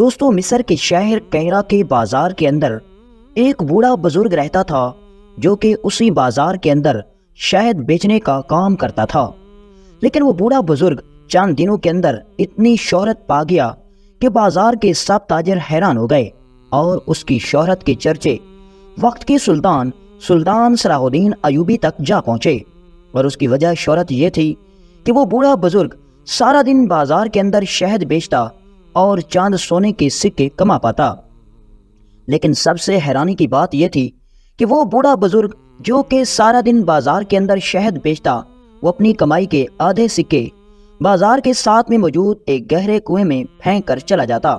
دوستوں، مصر کے شہر قیرہ کے بازار کے اندر ایک بوڑھا بزرگ رہتا تھا جو کہ اسی بازار کے اندر شہد بیچنے کا کام کرتا تھا۔ لیکن وہ بوڑھا بزرگ چند دنوں کے اندر اتنی شہرت پا گیا کہ بازار کے سب تاجر حیران ہو گئے اور اس کی شہرت کے چرچے وقت کے سلطان صلاح الدین ایوبی تک جا پہنچے۔ اور اس کی وجہ شہرت یہ تھی کہ وہ بوڑھا بزرگ سارا دن بازار کے اندر شہد بیچتا اور چاند سونے کے سکے کما پاتا۔ لیکن سب سے حیرانی کی بات یہ تھی کہ وہ بوڑھا بزرگ جو کہ سارا دن بازار کے اندر شہد بیچتا، وہ اپنی کمائی کے آدھے سکے بازار کے ساتھ میں موجود ایک گہرے کنویں میں پھینک کر چلا جاتا۔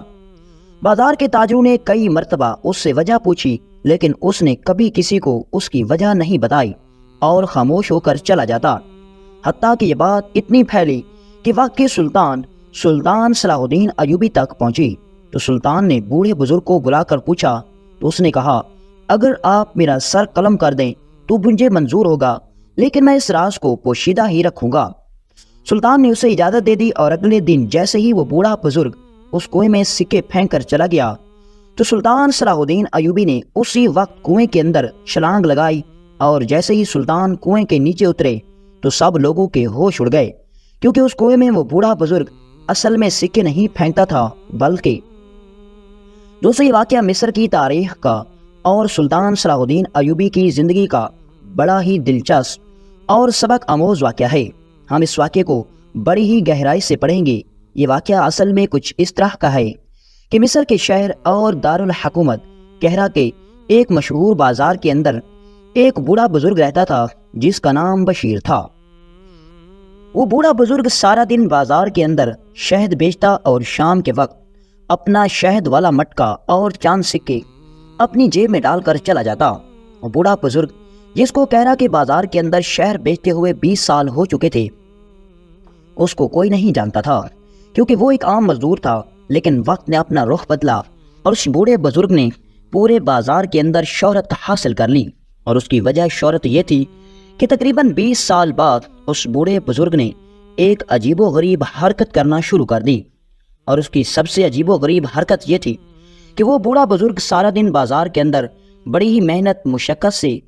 بازار کے تاجروں نے کئی مرتبہ اس سے وجہ پوچھی، لیکن اس نے کبھی کسی کو اس کی وجہ نہیں بتائی اور خاموش ہو کر چلا جاتا۔ حتیٰ کہ یہ بات اتنی پھیلی کہ وقت کے سلطان صلاح الدین ایوبی تک پہنچی۔ تو سلطان نے بوڑھے بزرگ کو بلا کر پوچھا تو اس نے کہا، اگر آپ میرا سر قلم کر دیں تو مجھے منظور ہوگا، لیکن میں اس راز کو پوشیدہ ہی رکھوں گا۔ سلطان نے اسے اجازت دے دی اور اگلے دن جیسے ہی وہ بوڑھا بزرگ اس کنویں میں سکے پھینک کر چلا گیا تو سلطان صلاح الدین ایوبی نے اسی وقت کنویں کے اندر چھلانگ لگائی، اور جیسے ہی سلطان کنویں کے نیچے اترے تو سب لوگوں کے ہوش اڑ گئے، کیونکہ اس کنویں میں وہ بوڑھا بزرگ اصل میں سکے نہیں پھینکتا تھا بلکہ دوستوں، یہ واقعہ مصر کی تاریخ کا اور سلطان صلاح الدین ایوبی کی زندگی کا بڑا ہی دلچسپ اور سبق آموز واقعہ ہے۔ ہم اس واقعے کو بڑی ہی گہرائی سے پڑھیں گے۔ یہ واقعہ اصل میں کچھ اس طرح کا ہے کہ مصر کے شہر اور دارالحکومت قہرہ کے ایک مشہور بازار کے اندر ایک بوڑھا بزرگ رہتا تھا جس کا نام بشیر تھا۔ وہ بوڑھا بزرگ سارا دن بازار کے اندر شہد بیچتا اور شام کے وقت اپنا شہد والا مٹکا اور چاند سکے اپنی جیب میں ڈال کر چلا جاتا۔ وہ بوڑھا بزرگ جس کو قیرہ کے بازار کے اندر شہر بیچتے ہوئے 20 سال ہو چکے تھے، اس کو کوئی نہیں جانتا تھا کیونکہ وہ ایک عام مزدور تھا۔ لیکن وقت نے اپنا رخ بدلا اور اس بوڑھے بزرگ نے پورے بازار کے اندر شہرت حاصل کر لی، اور اس کی وجہ شہرت یہ تھی کہ تقریباً 20 سال بعد اس بوڑھے بزرگ نے ایک عجیب و غریب حرکت کرنا شروع کر دی۔ اور اس کی سب سے عجیب و غریب حرکت یہ تھی کہ وہ بوڑھا بزرگ سارا دن بازار کے اندر بڑی ہی محنت مشقت سے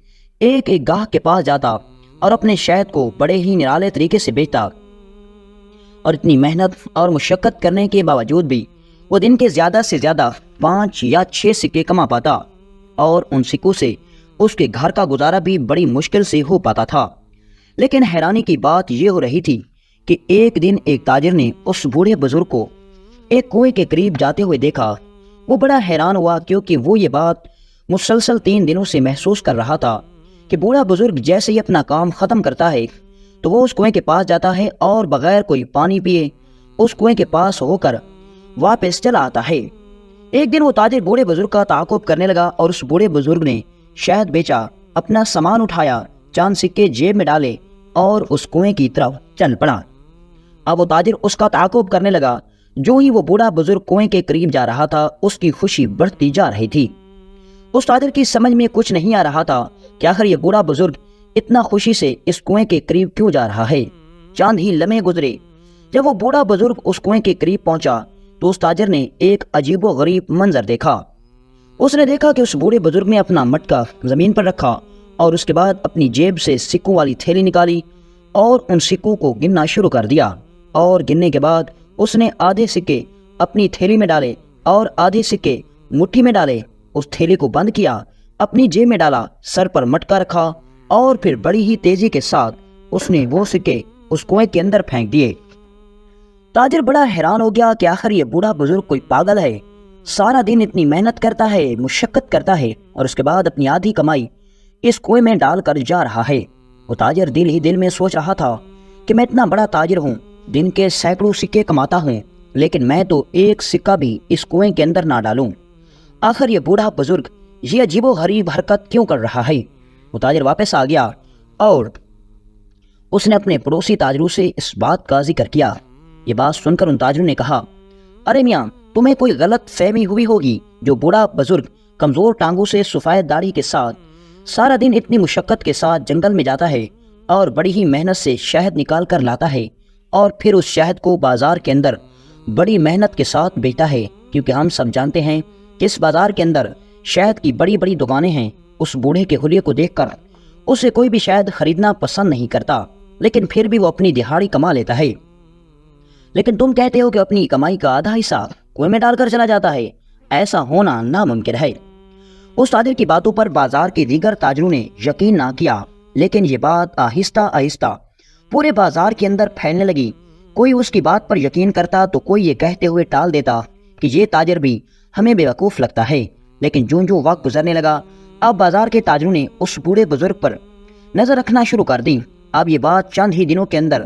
ایک گاہک کے پاس جاتا اور اپنے شہد کو بڑے ہی نرالے طریقے سے بیچتا، اور اتنی محنت اور مشقت کرنے کے باوجود بھی وہ دن کے زیادہ سے زیادہ 5 یا 6 سکے کما پاتا، اور ان سکوں سے اس کے گھر کا گزارا بھی بڑی مشکل سے ہو پاتا تھا۔ لیکن حیرانی کی بات یہ ہو رہی تھی کہ ایک دن ایک تاجر نے اس بوڑھے بزرگ کو ایک کنویں کے قریب جاتے ہوئے دیکھا۔ وہ بڑا حیران ہوا کیونکہ وہ یہ بات مسلسل 3 دنوں سے محسوس کر رہا تھا کہ بوڑھا بزرگ جیسے ہی اپنا کام ختم کرتا ہے تو وہ اس کنویں کے پاس جاتا ہے اور بغیر کوئی پانی پیے اس کنویں کے پاس ہو کر واپس چلا آتا ہے۔ ایک دن وہ تاجر بوڑھے بزرگ کا تعاقب کرنے لگا اور اس بوڑھے بزرگ نے شہد بیچا، اپنا سامان اٹھایا، چاند سکے جیب میں ڈالے اور اس کنویں کی طرف چل پڑا۔ اب وہ تاجر اس کا تعاقب کرنے لگا۔ جو ہی وہ بوڑھا بزرگ کنویں کے قریب جا رہا تھا، اس کی خوشی بڑھتی جا رہی تھی۔ اس تاجر کی سمجھ میں کچھ نہیں آ رہا تھا کہ آخر یہ بوڑھا بزرگ اتنا خوشی سے اس کنویں کے قریب کیوں جا رہا ہے۔ چند ہی لمحے گزرے، جب وہ بوڑھا بزرگ اس کنویں کے قریب پہنچا تو اس تاجر نے ایک عجیب و غریب منظر دیکھا۔ اس نے دیکھا کہ اس بوڑھے بزرگ نے اپنا مٹکا زمین پر رکھا اور اس کے بعد اپنی جیب سے سکوں والی تھیلی نکالی اور ان سکوں کو گننا شروع کر دیا، اور گننے کے بعد اس نے آدھے سکے اپنی تھیلی میں ڈالے اور آدھے سکے مٹھی میں ڈالے، اس تھیلی کو بند کیا، اپنی جیب میں ڈالا، سر پر مٹکا رکھا اور پھر بڑی ہی تیزی کے ساتھ اس نے وہ سکے اس کنویں کے اندر پھینک دیے۔ تاجر بڑا حیران ہو گیا کہ آخر یہ بوڑھا بزرگ کوئی پاگل ہے، سارا دن اتنی محنت کرتا ہے، مشقت کرتا ہے، اور اس کے بعد اپنی آدھی کمائی اس کنویں میں ڈال کر جا رہا ہے۔ وہ تاجر دل ہی دل میں سوچ رہا تھا کہ میں اتنا بڑا تاجر ہوں، دن کے سینکڑوں سکے کماتا ہوں، لیکن میں تو ایک سکہ بھی اس کنویں کے اندر نہ ڈالوں۔ آخر یہ بوڑھا بزرگ یہ عجیب و غریب حرکت کیوں کر رہا ہے؟ وہ تاجر واپس آ گیا اور اس نے اپنے پڑوسی تاجروں سے اس بات کا ذکر کیا۔ یہ بات سن کر ان تاجروں نے کہا، ارے میاں، تمہیں کوئی غلط فہمی ہوئی ہوگی، جو بوڑھا بزرگ کمزور ٹانگوں سے سفید داڑھی کے ساتھ سارا دن اتنی مشقت کے ساتھ جنگل میں جاتا ہے اور بڑی ہی محنت سے شہد نکال کر لاتا ہے اور پھر اس شہد کو بازار کے اندر بڑی محنت کے ساتھ بیچتا ہے، کیونکہ ہم سب جانتے ہیں کہ اس بازار کے اندر شہد کی بڑی بڑی دکانیں ہیں۔ اس بوڑھے کے حلیے کو دیکھ کر اسے کوئی بھی شہد خریدنا پسند نہیں کرتا، لیکن پھر بھی وہ اپنی دہاڑی کما لیتا ہے۔ لیکن تم کہتے ہو کہ اپنی کمائی کا آدھا حصہ کنویں میں ڈال کر چلا جاتا ہے، ایسا ہونا ناممکن ہے۔ اس تاجر کی باتوں پر بازار کے دیگر تاجروں نے یقین نہ کیا، لیکن یہ بات آہستہ آہستہ پورے بازار کے اندر پھیلنے لگی۔ کوئی اس کی بات پر یقین کرتا تو کوئی یہ کہتے ہوئے ٹال دیتا کہ یہ تاجر بھی ہمیں بیوقوف لگتا ہے۔ لیکن جو وقت گزرنے لگا، اب بازار کے تاجروں نے اس بوڑھے بزرگ پر نظر رکھنا شروع کر دی۔ اب یہ بات چند ہی دنوں کے اندر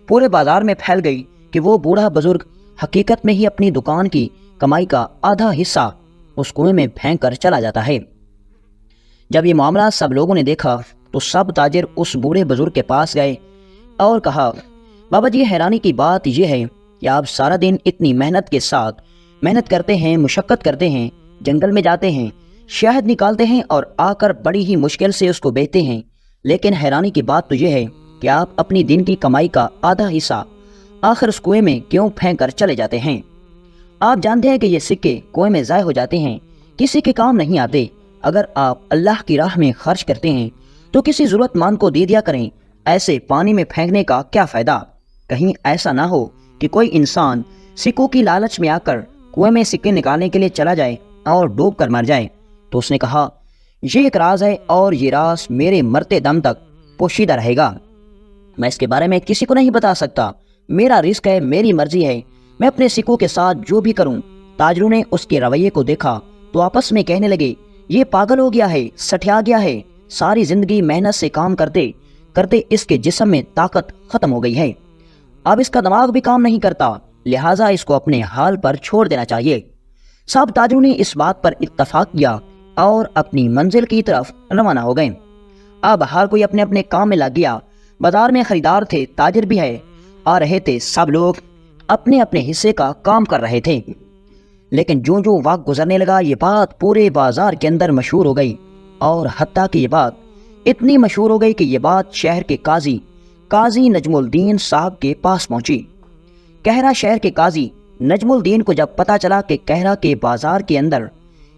پورے بازار میں پھیل گئی کہ وہ بوڑھا بزرگ حقیقت میں ہی اپنی دکان کی کمائی کا آدھا حصہ اس کنویں میں پھینک کر چلا جاتا ہے۔ جب یہ معاملہ سب لوگوں نے دیکھا تو سب تاجر اس بوڑھے بزرگ کے پاس گئے اور کہا، بابا جی، حیرانی کی بات یہ ہے کہ آپ سارا دن اتنی محنت کے ساتھ محنت کرتے ہیں، مشقت کرتے ہیں، جنگل میں جاتے ہیں، شہد نکالتے ہیں اور آ کر بڑی ہی مشکل سے اس کو بیچتے ہیں، لیکن حیرانی کی بات تو یہ ہے کہ آپ اپنی دن کی کمائی کا آدھا حصہ آخر اس کنویں میں کیوں پھینک کر چلے جاتے ہیں؟ آپ جانتے ہیں کہ یہ سکے کنویں میں ضائع ہو جاتے ہیں، کسی کے کام نہیں آتے۔ اگر آپ اللہ کی راہ میں خرچ کرتے ہیں تو کسی ضرورت مند کو دے دیا کریں، ایسے پانی میں پھینکنے کا کیا فائدہ؟ کہیں ایسا نہ ہو کہ کوئی انسان سکوں کی لالچ میں آ کر کنویں میں سکے نکالنے کے لیے چلا جائے اور ڈوب کر مر جائے۔ تو اس نے کہا، یہ ایک راز ہے اور یہ راز میرے مرتے دم تک پوشیدہ رہے گا، میں اس کے بارے میں کسی کو نہیں بتا سکتا، میرا رزق ہے، میری مرضی ہے، میں اپنے سکوں کے ساتھ جو بھی کروں۔ تاجروں نے اس کے رویے کو دیکھا تو آپس میں کہنے لگے، یہ پاگل ہو گیا ہے، سٹھیا گیا ہے، ساری زندگی محنت سے کام کرتے کرتے اس کے جسم میں طاقت ختم ہو گئی ہے، اب اس کا دماغ بھی کام نہیں کرتا، لہٰذا اس کو اپنے حال پر چھوڑ دینا چاہیے۔ سب تاجروں نے اس بات پر اتفاق کیا اور اپنی منزل کی طرف روانہ ہو گئے۔ اب ہر کوئی اپنے اپنے کام میں لگ گیا۔ بازار میں خریدار تھے، تاجر بھی ہے، آ رہے تھے، سب لوگ اپنے اپنے حصے کا کام کر رہے تھے۔ لیکن جو وقت گزرنے لگا، یہ بات پورے بازار کے اندر مشہور ہو گئی، اور حتیٰ کہ یہ بات اتنی مشہور ہو گئی کہ یہ بات شہر کے قاضی نجم الدین صاحب کے پاس پہنچی۔ کہرا شہر کے قاضی نجم الدین کو جب پتا چلا کہ کہرا کے بازار کے اندر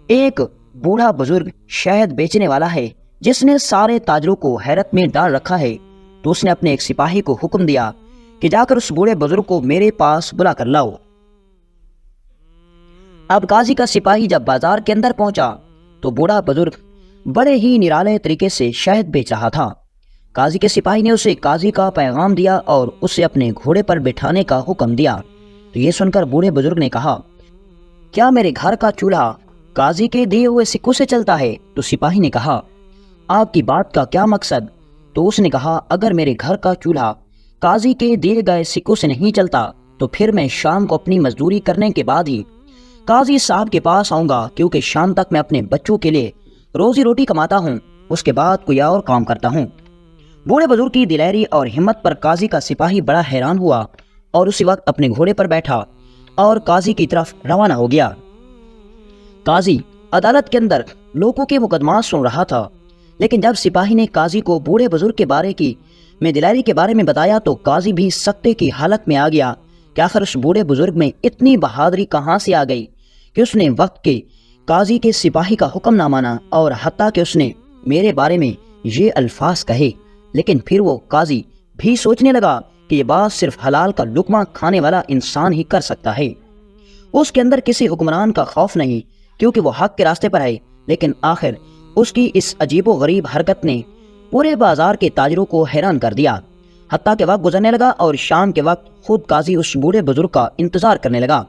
ایک بوڑھا بزرگ شہد بیچنے والا ہے جس نے سارے تاجروں کو حیرت میں ڈال رکھا ہے، تو اس نے اپنے ایک سپاہی کو حکم دیا کہ جا کر اس بوڑھے بزرگ کو میرے پاس بلا کر لاؤ۔ اب قاضی کا سپاہی جب بازار کے اندر پہنچا تو بوڑھا بزرگ بڑے ہی نرالے طریقے سے شہد بیچ رہا تھا۔ قاضی کے سپاہی نے اسے قاضی کا پیغام دیا اور اسے اپنے گھوڑے پر بٹھانے کا حکم دیا۔ تو یہ سن کر بوڑھے بزرگ نے کہا، کیا میرے گھر کا چولہا قاضی کے دیے ہوئے سکوں سے چلتا ہے؟ تو سپاہی نے کہا، آپ کی بات کا کیا مقصد؟ تو اس نے کہا، اگر میرے گھر کا چولہا قاضی کے دیے گئے سکوں سے نہیں چلتا تو پھر میں شام کو اپنی مزدوری کرنے کے بعد ہی قاضی صاحب کے پاس آؤں گا، کیونکہ شام تک میں اپنے بچوں کے لیے روزی روٹی کماتا ہوں، اس کے بعد کوئی اور کام کرتا ہوں۔ بوڑھے بزرگ کی دلیری اور ہمت پر قاضی کا سپاہی بڑا حیران ہوا اور اسی وقت اپنے گھوڑے پر بیٹھا اور قاضی کی طرف روانہ ہو گیا۔ قاضی عدالت کے اندر لوگوں کے مقدمات سن رہا تھا، لیکن جب سپاہی نے قاضی کو بوڑھے بزرگ کے بارے میں دلیری کے بارے میں بتایا تو قاضی بھی سکتے کی حالت میں آ گیا کہ آخر اس بوڑھے بزرگ میں اتنی بہادری کہاں سے آ گئی کہ اس نے وقت کے قاضی کے سپاہی کا حکم نہ مانا، اور حتیٰ کہ اس نے میرے بارے میں یہ الفاظ کہے۔ لیکن پھر وہ قاضی بھی سوچنے لگا کہ یہ بات صرف حلال کا لقمہ کھانے والا انسان ہی کر سکتا ہے، اس کے اندر کسی حکمران کا خوف نہیں کیونکہ وہ حق کے راستے پر ہے۔ لیکن آخر اس کی اس عجیب و غریب حرکت نے پورے بازار کے تاجروں کو حیران کر دیا۔ حتیٰ کہ وقت گزرنے لگا اور شام کے وقت خود قاضی اس بوڑھے بزرگ کا انتظار کرنے لگا۔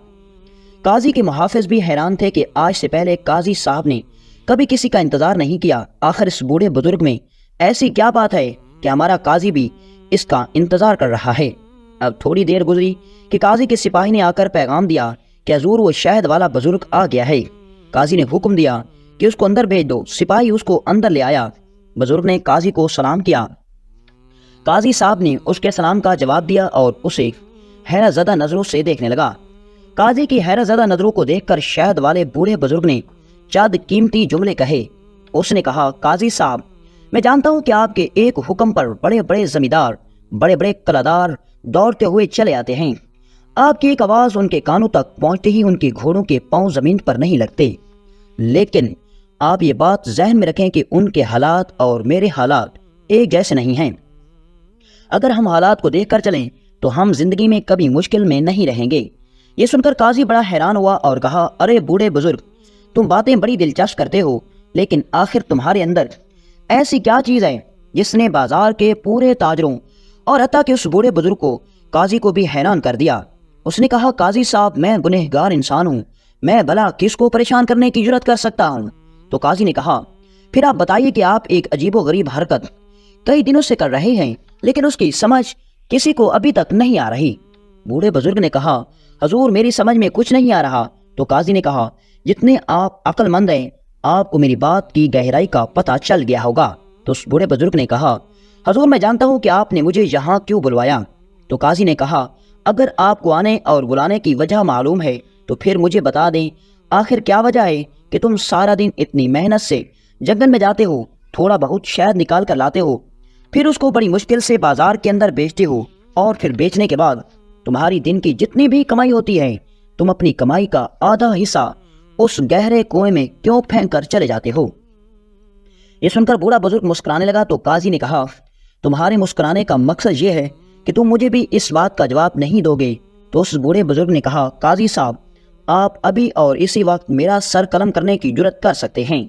قاضی کے محافظ بھی حیران تھے کہ آج سے پہلے قاضی صاحب نے کبھی کسی کا انتظار نہیں کیا، آخر اس بوڑھے بزرگ میں ایسی کیا بات ہے کہ ہمارا قاضی بھی اس کا انتظار کر رہا ہے۔ اب تھوڑی دیر گزری کہ قاضی کے سپاہی نے آ کر پیغام دیا کہ حضور وہ شہد والا بزرگ آ گیا ہے۔ قاضی نے حکم دیا کہ اس کو اندر بھیج دو۔ سپاہی اس کو اندر لے آیا۔ بزرگ نے قاضی کو سلام کیا۔ قاضی صاحب نے اس کے سلام کا جواب دیا اور اسے حیرت زدہ نظروں سے دیکھنے لگا۔ قاضی کی حیرت زدہ نظروں کو دیکھ کر شہد والے بوڑھے بزرگ نے چند قیمتی جملے کہے۔ اس نے کہا، قاضی صاحب، میں جانتا ہوں کہ آپ کے ایک حکم پر بڑے بڑے زمیندار، بڑے بڑے قلعہ دار دوڑتے ہوئے چلے آتے ہیں۔ آپ کی ایک آواز ان کے کانوں تک پہنچتے ہی ان کے گھوڑوں کے پاؤں زمین پر نہیں لگتے، لیکن آپ یہ بات ذہن میں رکھیں کہ ان کے حالات اور میرے حالات ایک جیسے نہیں ہیں۔ اگر ہم حالات کو دیکھ کر چلیں تو ہم زندگی میں کبھی مشکل میں نہیں رہیں گے۔ یہ سن کر قاضی بڑا حیران ہوا اور کہا، ارے بوڑھے بزرگ، تم باتیں بڑی دلچسپ کرتے ہو، لیکن آخر تمہارے اندر ایسی کیا چیز ہے جس نے بازار کے پورے تاجروں اور حتیٰ کہ اس بوڑھے بزرگ کو، قاضی کو بھی حیران کر دیا۔ اس نے کہا، قاضی صاحب، میں گنہگار انسان ہوں، میں بھلا کس کو پریشان کرنے کی جرات کر سکتا ہوں؟ تو قاضی نے کہا، پھر آپ بتائیے کہ آپ ایک عجیب و غریب حرکت کئی دنوں سے کر رہے ہیں، لیکن اس کی سمجھ کسی کو ابھی تک نہیں آ رہی۔ بوڑھے بزرگ نے کہا، حضور میری سمجھ میں کچھ نہیں آ رہا۔ تو قاضی نے کہا، جتنے آپ عقل مند ہیں، آپ کو میری بات کی گہرائی کا پتہ چل گیا ہوگا۔ تو اس بوڑھے بزرگ نے کہا، حضور میں جانتا ہوں کہ آپ نے مجھے یہاں کیوں بلوایا۔ تو قاضی نے کہا، اگر آپ کو آنے اور بلانے کی وجہ معلوم ہے تو پھر مجھے بتا دیں، آخر کیا وجہ ہے کہ تم سارا دن اتنی محنت سے جنگل میں جاتے ہو، تھوڑا بہت شہد نکال کر لاتے ہو، پھر اس کو بڑی مشکل سے بازار کے اندر بیچتے ہو، اور پھر بیچنے کے بعد تمہاری دن کی جتنی بھی کمائی ہوتی ہے، تم اپنی کمائی کا آدھا حصہ اس گہرے کنویں میں کیوں پھینک کر چلے جاتے ہو؟ یہ سن کر بوڑھا بزرگ مسکرانے لگا۔ تو قاضی نے کہا، تمہارے مسکرانے کا مقصد یہ ہے کہ تم مجھے بھی اس بات کا جواب نہیں دو گے؟ تو اس بوڑھے بزرگ نے کہا، قاضی صاحب، آپ ابھی اور اسی وقت میرا سر قلم کرنے کی جرات کر سکتے ہیں،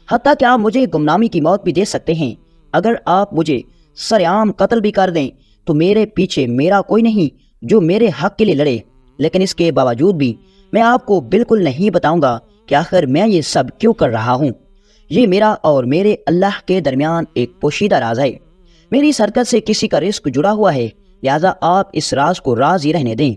حتیٰ کہ آپ مجھے گمنامی کی موت بھی دے سکتے ہیں۔ اگر آپ مجھے سرعام قتل بھی کر دیں تو میرے پیچھے میرا کوئی نہیں جو میرے حق کے لیے لڑے، لیکن اس کے باوجود بھی میں آپ کو بالکل نہیں بتاؤں گا کہ آخر میں یہ سب کیوں کر رہا ہوں۔ یہ میرا اور میرے اللہ کے درمیان ایک پوشیدہ راز ہے۔ میری اس حرکت سے کسی کا رزق جڑا ہوا ہے، لہٰذا آپ اس راز کو راز ہی رہنے دیں۔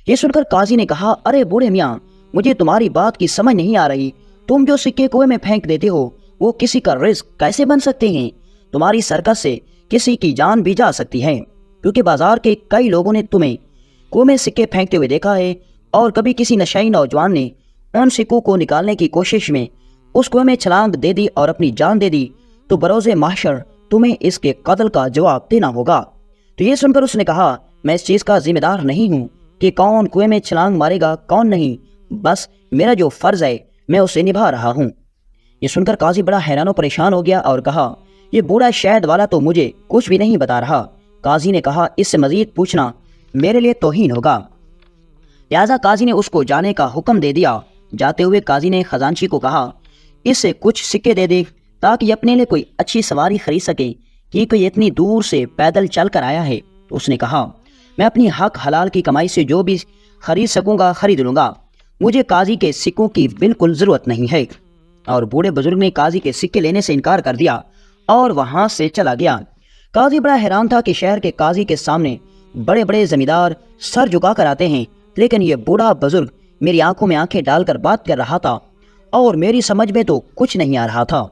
یہ سن کر قاضی نے کہا، ارے بوڑھے میاں، مجھے تمہاری بات کی سمجھ نہیں آ رہی، تم جو سکے کنویں میں پھینک دیتے ہو وہ کسی کا رزق کیسے بن سکتے ہیں؟ تمہاری اس حرکت سے کسی کی جان بھی جا سکتی ہے، کیونکہ بازار کے کئی لوگوں نے تمہیں کنویں میں سکے پھینکتے ہوئے دیکھا ہے، اور کبھی کسی نشئی نوجوان نے ان سکوں کو نکالنے کی کوشش میں اس کنویں میں چھلانگ دے دی اور اپنی جان دے دی، تو بروز محشر تمہیں اس کے قتل کا جواب دینا ہوگا۔ تو یہ سن کر اس نے کہا، میں اس چیز کا ذمہ دار نہیں ہوں کہ کون کنویں میں چھلانگ مارے گا کون نہیں، بس میرا جو فرض ہے میں اسے نبھا رہا ہوں۔ یہ سن کر قاضی بڑا حیران و پریشان ہو گیا اور کہا، یہ بوڑھا شہد والا تو مجھے کچھ بھی نہیں بتا رہا۔ قاضی نے کہا، اس سے مزید پوچھنا میرے لیے توہین ہوگا، لہٰذا قاضی نے اس کو جانے کا حکم دے دیا۔ جاتے ہوئے قاضی نے خزانچی کو کہا، اس سے کچھ سکے دے دے تاکہ یہ اپنے لیے کوئی اچھی سواری خرید سکے، کیونکہ یہ اتنی دور سے پیدل چل کر آیا ہے۔ تو اس نے کہا، میں اپنی حق حلال کی کمائی سے جو بھی خرید سکوں گا خرید لوں گا، مجھے قاضی کے سکوں کی بالکل ضرورت نہیں ہے۔ اور بوڑھے بزرگ نے قاضی کے سکے لینے سے انکار کر دیا اور وہاں سے چلا گیا۔ قاضی بڑا حیران تھا کہ شہر کے قاضی کے سامنے بڑے بڑے زمیندار سر جھکا کر آتے ہیں، لیکن یہ بوڑھا بزرگ میری آنکھوں میں آنکھیں ڈال کر بات کر رہا تھا اور میری سمجھ میں تو کچھ نہیں آ رہا تھا۔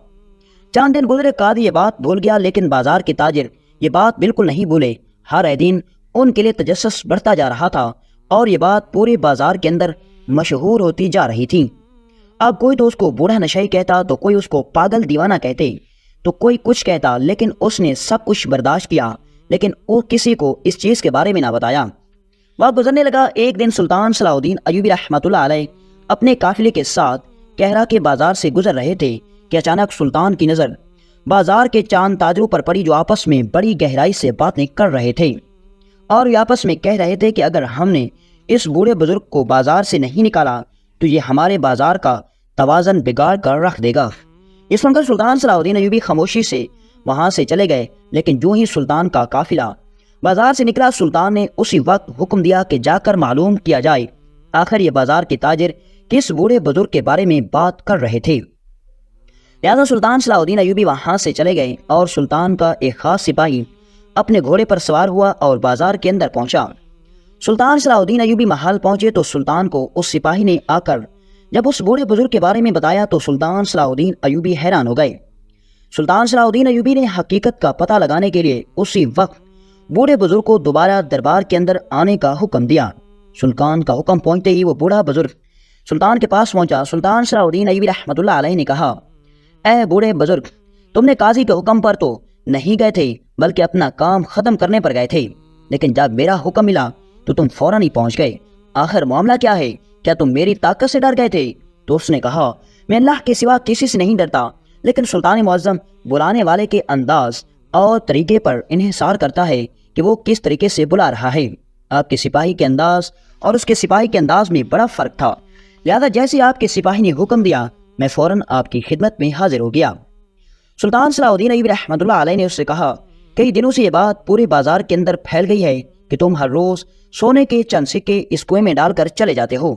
چند دن گزرے، قاضی یہ بات بھول گیا، لیکن بازار کے تاجر یہ بات بالکل نہیں بھولے۔ ہر دن ان کے لیے تجسس بڑھتا جا رہا تھا اور یہ بات پورے بازار کے اندر مشہور ہوتی جا رہی تھی۔ اب کوئی تو اس کو بوڑھا نشئی کہتا، تو کوئی اس کو پاگل دیوانہ کہتے، تو کوئی کچھ کہتا، لیکن اس نے سب کچھ برداشت کیا، لیکن وہ کسی کو اس چیز کے بارے میں نہ بتایا۔ وقت گزرنے لگا۔ ایک دن سلطان صلاح الدین ایوبی رحمۃ اللہ علیہ اپنے قافلے کے ساتھ کہرا کے بازار سے گزر رہے تھے کہ اچانک سلطان کی نظر بازار کے چاند تاجروں پر پڑی، جو آپس میں بڑی گہرائی سے باتیں کر رہے تھے اور یہ آپس میں کہہ رہے تھے کہ اگر ہم نے اس بوڑھے بزرگ کو بازار سے نہیں نکالا تو یہ ہمارے بازار کا توازن بگاڑ کر رکھ دے گا۔ یہ سن کر سلطان صلاح الدین ایوبی خاموشی سے وہاں سے چلے گئے، لیکن جو ہی سلطان کا قافلہ بازار سے نکلا، سلطان نے اسی وقت حکم دیا کہ جا کر معلوم کیا جائے آخر یہ بازار کے تاجر کس بوڑھے بزرگ کے بارے میں بات کر رہے تھے۔ لہٰذا سلطان صلاح الدین ایوبی وہاں سے چلے گئے اور سلطان کا ایک خاص سپاہی اپنے گھوڑے پر سوار ہوا اور بازار کے اندر پہنچا۔ سلطان صلاح الدین ایوبی محل پہنچے تو سلطان کو اس سپاہی نے آ کر جب اس بوڑھے بزرگ کے بارے میں بتایا تو سلطان صلاح الدین ایوبی حیران ہو گئے۔ سلطان صلاح الدین ایوبی نے حقیقت کا پتہ لگانے کے لیے اسی وقت بوڑھے بزرگ کو دوبارہ دربار کے اندر آنے کا حکم دیا۔ سلطان کا حکم پہنچتے ہی وہ بوڑھا بزرگ سلطان کے پاس پہنچا۔ سلطان صلاح الدین ایوبی رحمۃ اللہ علیہ نے کہا، اے بوڑھے بزرگ، تم نے قاضی کے حکم پر تو نہیں گئے تھے بلکہ اپنا کام ختم کرنے پر گئے تھے، لیکن جب میرا حکم ملا تو تم فوراً ہی پہنچ گئے۔ آخر معاملہ کیا ہے؟ کیا تم میری طاقت سے ڈر گئے تھے؟ تو اس نے کہا میں اللہ کے سوا کسی سے نہیں ڈرتا، لیکن سلطان معظم بلانے والے کے انداز اور طریقے پر انحصار کرتا ہے کہ وہ کس طریقے سے بلا رہا ہے۔ آپ کے سپاہی کے انداز اور اس کے سپاہی کے انداز میں بڑا فرق تھا، لہذا جیسے آپ کے سپاہی نے حکم دیا میں فوراً آپ کی خدمت میں حاضر ہو گیا۔ سلطان صلاح الدین ایوبی رحمۃ اللہ علیہ نے اس سے کہا کئی دنوں سے یہ بات پورے بازار کے اندر پھیل گئی ہے کہ تم ہر روز سونے کے چند سکے اس کنویں میں ڈال کر چلے جاتے ہو،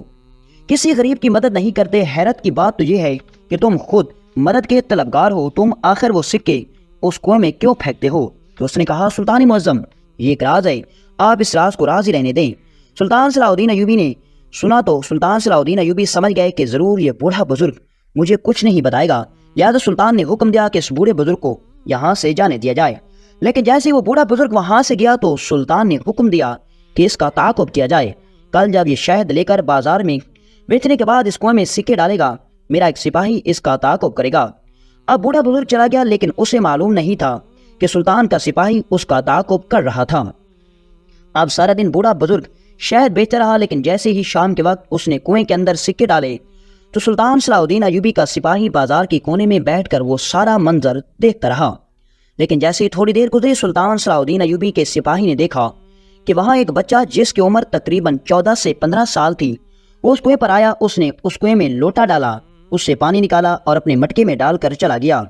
کسی غریب کی مدد نہیں کرتے۔ حیرت کی بات تو یہ ہے کہ تم خود مدد کے طلبگار ہو، تم آخر وہ سکے اس کنویں میں کیوں پھینکتے ہو؟ تو اس نے کہا سلطان معظم یہ ایک راز ہے، آپ اس راز کو راز ہی رہنے دیں۔ سلطان صلاح الدین ایوبی نے سنا تو سلطان صلاح الدین ایوبی سمجھ گئے کہ ضرور یہ بوڑھا بزرگ مجھے کچھ نہیں بتائے گا، لہذا سلطان نے حکم دیا کہ اس بوڑھے بزرگ کو یہاں سے جانے دیا جائے۔ لیکن جیسے وہ بوڑھا بزرگ وہاں سے گیا تو سلطان نے حکم دیا کہ اس کا تعاقب کیا جائے، کل جب یہ شہد لے کر بازار میں بیچنے کے بعد اس کنویں میں سکے ڈالے گا، میرا ایک سپاہی اس کا تعاقب کرے گا۔ اب بوڑھا بزرگ چلا گیا، لیکن اسے معلوم نہیں تھا کہ سلطان کا سپاہی اس کا تعاقب کر رہا تھا۔ اب سارا دن بوڑھا بزرگ شہد بیچتا رہا، لیکن جیسے ہی شام کے وقت اس نے کنویں کے اندر سکے ڈالے تو سلطان صلاح الدین ایوبی کا سپاہی بازار کے کونے میں بیٹھ کر وہ سارا منظر دیکھتا رہا۔ لیکن جیسے ہی تھوڑی دیر گزری سلطان صلاح الدین ایوبی کے سپاہی نے دیکھا کہ وہاں ایک بچہ جس کی عمر تقریباً 14 سے 15 سال تھی وہ اس کنویں پر آیا، اس نے اس کنویں میں لوٹا ڈالا، اس سے پانی نکالا اور اپنے مٹکے میں ڈال کر چلا گیا۔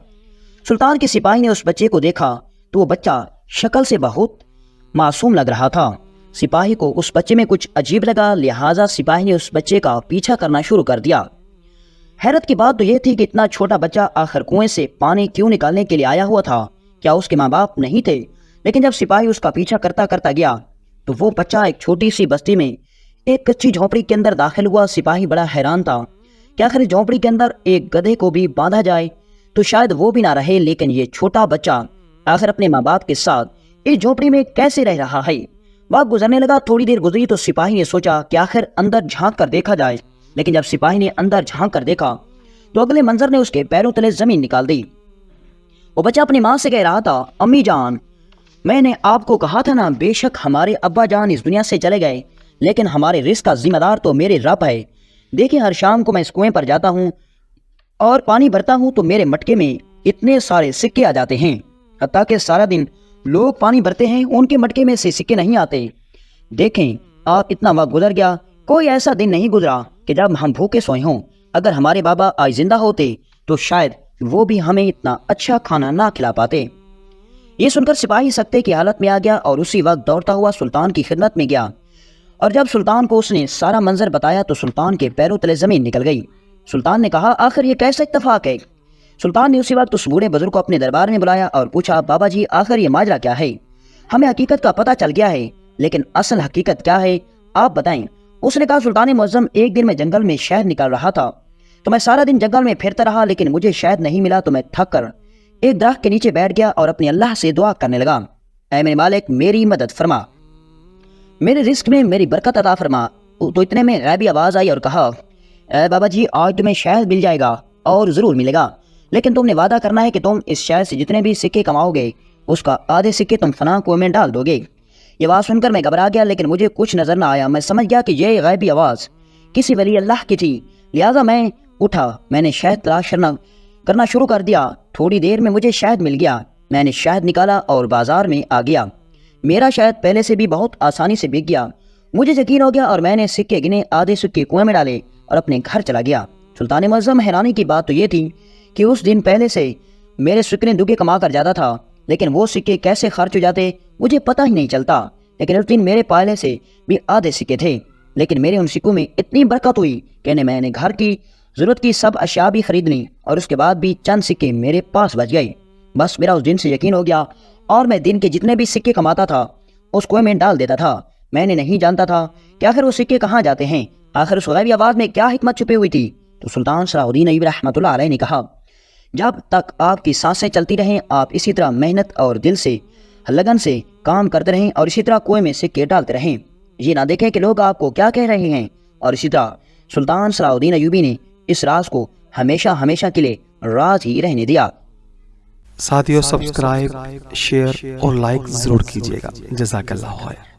سلطان کے سپاہی نے اس بچے کو دیکھا تو وہ بچہ شکل سے بہت معصوم لگ رہا تھا۔ سپاہی کو اس بچے میں کچھ عجیب لگا، لہٰذا سپاہی نے اس بچے کا پیچھا کرنا شروع کر دیا۔ حیرت کی بات تو یہ تھی کہ اتنا چھوٹا بچہ آخر کنویں سے پانی کیوں نکالنے کے لیے آیا ہوا تھا؟ کیا اس کے ماں باپ نہیں تھے؟ لیکن جب سپاہی اس کا پیچھا کرتا کرتا گیا تو وہ بچہ ایک چھوٹی سی بستی میں ایک کچی جھونپڑی کے اندر داخل ہوا۔ سپاہی بڑا حیران تھا کہ آخر اس جھونپڑی کے اندر ایک گدھے کو بھی باندھا جائے تو شاید وہ بھی نہ رہے، لیکن یہ چھوٹا بچہ آخر اپنے ماں باپ کے ساتھ اس جھونپڑی میں کیسے رہ رہا ہے؟ وقت گزرنے لگا، تھوڑی دیر گزری تو سپاہی نے سوچا کہ آخر اندر جھانک کر دیکھا جائے، لیکن جب سپاہی نے اندر جھانک کر دیکھا تو اگلے منظر نے اس کے پیروں تلے زمین نکال دی۔ وہ بچہ اپنی ماں سے کہہ رہا تھا امی جان میں نے آپ کو کہا تھا نا، بے شک ہمارے ابا جان اس دنیا سے چلے گئے لیکن ہمارے رزق کا ذمہ دار تو میرے رب ہے۔ دیکھیں ہر شام کو میں اس کنویں پر جاتا ہوں اور پانی بھرتا ہوں تو میرے مٹکے میں اتنے سارے سکے آ جاتے ہیں، حتیٰ کہ سارا دن لوگ پانی بھرتے ہیں ان کے مٹکے میں سے سکے نہیں آتے۔ دیکھیں آپ اتنا وقت گزر گیا، کوئی ایسا دن نہیں گزرا کہ جب ہم بھوکے سوئے ہوں۔ اگر ہمارے بابا آج زندہ ہوتے تو شاید وہ بھی ہمیں اتنا اچھا کھانا نہ کھلا پاتے۔ یہ سن کر سپاہی سکتے کی حالت میں آ گیا اور اسی وقت دوڑتا ہوا سلطان کی خدمت میں گیا، اور جب سلطان کو اس نے سارا منظر بتایا تو سلطان کے پیروں تلے زمین نکل گئی۔ سلطان نے کہا آخر یہ کیسا اتفاق ہے؟ سلطان نے اسی وقت اس بوڑھے بزرگ کو اپنے دربار میں بلایا اور پوچھا بابا جی آخر یہ ماجرا کیا ہے؟ ہمیں حقیقت کا پتہ چل گیا ہے، لیکن اصل حقیقت کیا ہے آپ بتائیں۔ اس نے کہا سلطان معظم ایک دن میں جنگل میں شہد نکال رہا تھا تو میں سارا دن جنگل میں پھرتا رہا، لیکن مجھے شہد نہیں ملا تو میں تھک کر ایک درخت کے نیچے بیٹھ گیا اور اپنے اللہ سے دعا کرنے لگا، اے میرے مالک میری مدد فرما، میرے رزق میں میری برکت عطا فرما۔ تو اتنے میں غیبی آواز آئی اور کہا اے بابا جی آج تمہیں شہد مل جائے گا اور ضرور ملے گا، لیکن تم نے وعدہ کرنا ہے کہ تم اس شہد سے جتنے بھی سکے کماؤ گے اس کا آدھے سکے تم فلاں کنویں میں ڈال دو گے۔ یہ آواز سن کر میں گھبرا گیا، لیکن مجھے کچھ نظر نہ آیا۔ میں سمجھ گیا کہ یہ غیبی آواز کسی ولی اللہ کی تھی، لہٰذا میں اٹھا، میں نے شہد تلاش کرنا شروع کر دیا۔ تھوڑی دیر میں مجھے شہد مل گیا، میں نے شہد نکالا اور بازار میں آ گیا۔ میرا شہد پہلے سے بھی بہت آسانی سے بک گیا، مجھے یقین ہو گیا اور میں نے سکے گنے، آدھے سکے کنویں میں ڈالے اور اپنے گھر چلا گیا۔ سلطان معظم حیرانی کی بات تو یہ تھی کہ اس دن پہلے سے میرے سکے دگے کما کر جاتا تھا، لیکن وہ سکے کیسے خرچ ہو جاتے مجھے پتہ ہی نہیں چلتا۔ لیکن اس دن میرے پہلے سے بھی آدھے سکے تھے، لیکن میرے ان سکوں میں اتنی برکت ہوئی کہ میں نے گھر کی ضرورت کی سب اشیاء بھی خرید لی اور اس کے بعد بھی چند سکے میرے پاس بچ گئے۔ بس میرا اس دن سے یقین ہو گیا اور میں دن کے جتنے بھی سکے کماتا تھا اس کنویں میں ڈال دیتا تھا۔ میں نے نہیں جانتا تھا کہ آخر وہ سکے کہاں جاتے ہیں، آخر اس غیبی آواز میں کیا حکمت چھپی ہوئی تھی۔ تو سلطان صلاح الدین ایوبی رحمۃ اللہ علیہ نے کہا جب تک آپ کی سانسیں چلتی رہیں آپ اسی طرح محنت اور دل سے لگن سے کام کرتے رہیں اور اسی طرح کنویں میں سکے ڈالتے رہیں، یہ نہ دیکھیں کہ لوگ آپ کو کیا کہہ رہے ہیں۔ اور اسی طرح سلطان صلاح الدین ایوبی نے اس راز کو ہمیشہ ہمیشہ کے لیے راز ہی رہنے دیا۔ ساتھیو سبسکرائب، شیئر اور لائک ضرور کیجیے گا۔ جزاک اللہ خیر۔